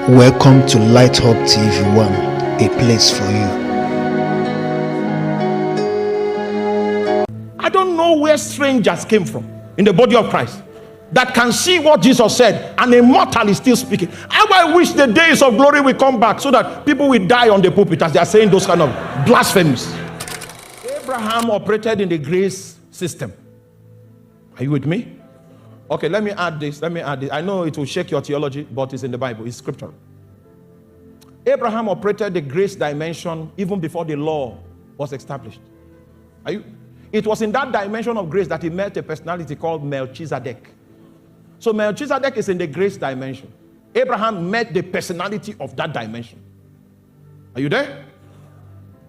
Welcome to Light Up TV 1, a place for you. I don't know where strangers came from in the body of Christ that can see what Jesus said, and a mortal is still speaking. How I wish the days of glory will come back so that people will die on the pulpit as they are saying those kind of blasphemies. Abraham operated in the grace system. Are you with me? Okay, let me add this. I know it will shake your theology, but it's in the Bible. It's scriptural. Abraham operated the grace dimension even before the law was established. It was in that dimension of grace that he met a personality called Melchizedek. So Melchizedek is in the grace dimension. Abraham met the personality of that dimension. Are you there?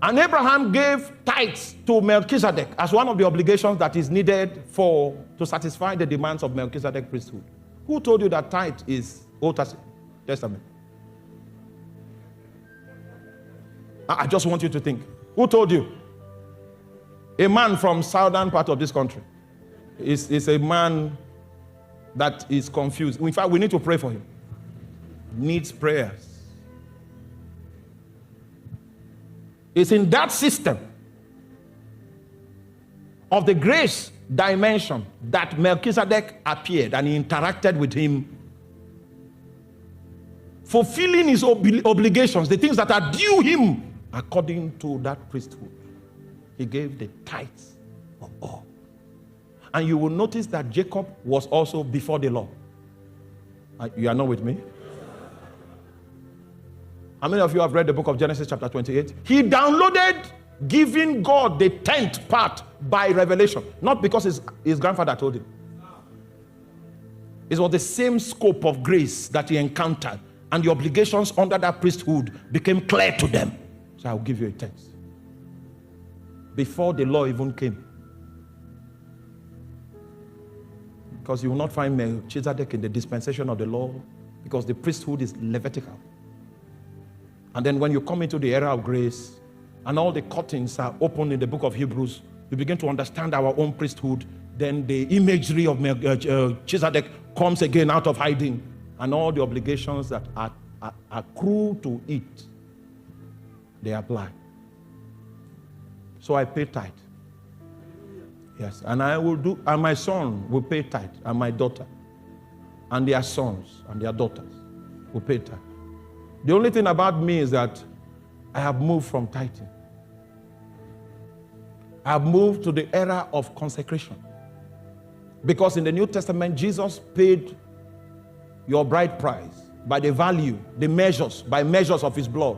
And Abraham gave tithes to Melchizedek as one of the obligations that is needed to satisfy the demands of Melchizedek priesthood. Who told you that tithe is Old Testament? I just want you to think. Who told you? A man from southern part of this country is a man that is confused. In fact, we need to pray for him. Needs prayers. It's in that system of the grace dimension that Melchizedek appeared and he interacted with him, fulfilling his obligations, the things that are due him according to that priesthood. He gave the tithes of all. And you will notice that Jacob was also before the law. You are not with me? How many of you have read the book of Genesis chapter 28? He downloaded giving God the 10th part by revelation, not because his grandfather told him. It was the same scope of grace that he encountered, and the obligations under that priesthood became clear to them. So I'll give you a 10th. Before the law even came. Because you will not find Melchizedek in the dispensation of the law, because the priesthood is Levitical. And then when you come into the era of grace and all the curtains are opened in the book of Hebrews, you begin to understand our own priesthood. Then the imagery of Melchizedek comes again out of hiding, and all the obligations that accrue to it, they apply. So I pay tithe. Yes, and and my son will pay tithe, and my daughter, and their sons and their daughters will pay tithe. The only thing about me is that I have moved from tithing. I have moved to the era of consecration. Because in the New Testament, Jesus paid your bride price by the value, by measures of his blood.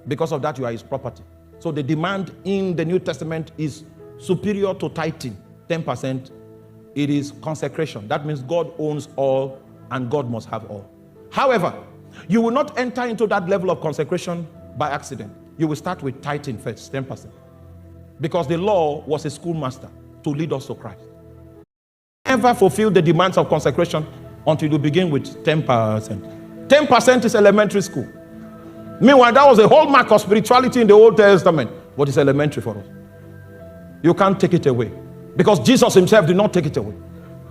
Because of that, you are his property. So the demand in the New Testament is superior to tithing, 10%. It is consecration. That means God owns all and God must have all. However, you will not enter into that level of consecration by accident. You will start with tithing first, 10%. Because the law was a schoolmaster to lead us to Christ. Never fulfill the demands of consecration until you begin with 10%. 10% is elementary school. Meanwhile, that was a hallmark of spirituality in the Old Testament, but it's elementary for us. You can't take it away, because Jesus himself did not take it away.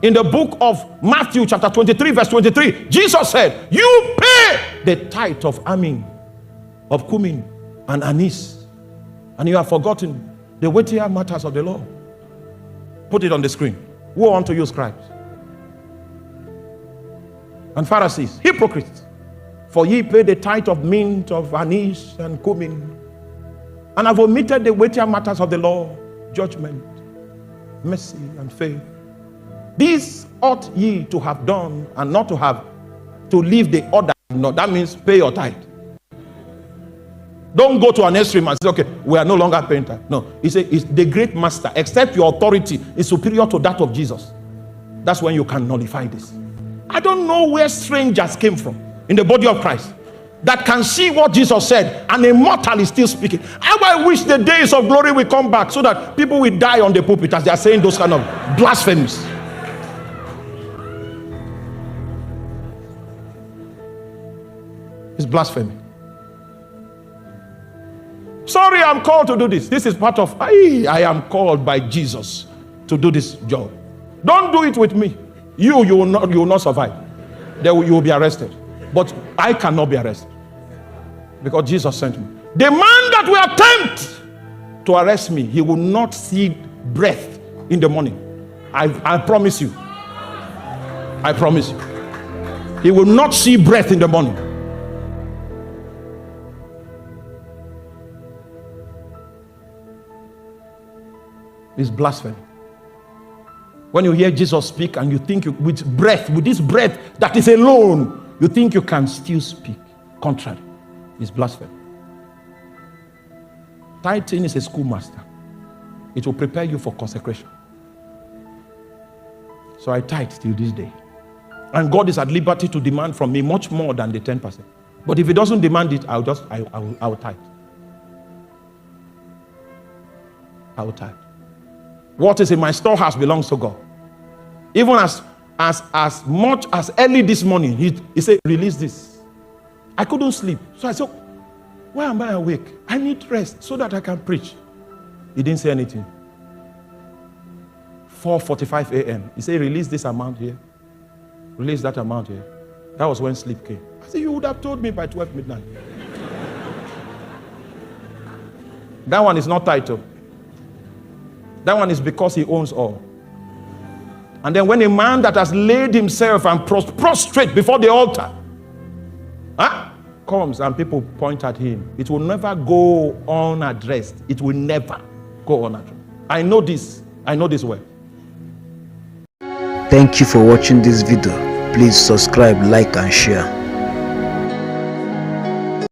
In the book of Matthew chapter 23 verse 23, Jesus said, you pay the tithe of Amin, of cumin and anise, and you have forgotten the weightier matters of the law. Put it on the screen. Woe unto you, scribes and Pharisees, hypocrites, for ye pay the tithe of mint, of anise and cumin, and have omitted the weightier matters of the law, judgment, mercy and faith. These ought ye to have done, and not to leave the order. No, that means pay your tithe. Don't go to an extreme and say, okay, we are no longer paying tithe. No, he said, it's the great master, except your authority is superior to that of Jesus. That's when you can nullify this. I don't know where strangers came from in the body of Christ that can see what Jesus said, and a mortal is still speaking. How I wish the days of glory will come back so that people will die on the pulpit as they are saying those kind of blasphemies. It's blasphemy. Sorry, I'm called to do this. This is part of, I am called by Jesus to do this job. Don't do it with me. You will not survive. You will be arrested. But I cannot be arrested because Jesus sent me. The man that will attempt to arrest me, he will not see breath in the morning. I promise you. I promise you. He will not see breath in the morning. It's blasphemy. When you hear Jesus speak and you think with this breath that is alone, you think you can still speak contrary. It's blasphemy. Tithing is a schoolmaster. It will prepare you for consecration. So I tithe till this day. And God is at liberty to demand from me much more than the 10%. But if He doesn't demand it, I'll tithe. I will tithe. What is in my storehouse belongs to God. Even as much as early this morning, he said, release this. I couldn't sleep. So I said, why am I awake? I need rest so that I can preach. He didn't say anything. 4:45 a.m. He said, release this amount here. Release that amount here. That was when sleep came. I said, you would have told me by 12 midnight. That one is not titled. That one is because he owns all. And then when a man that has laid himself and prostrate before the altar comes and people point at him, it will never go unaddressed. It will never go unaddressed. I know this. I know this well. Thank you for watching this video. Please subscribe, like and share.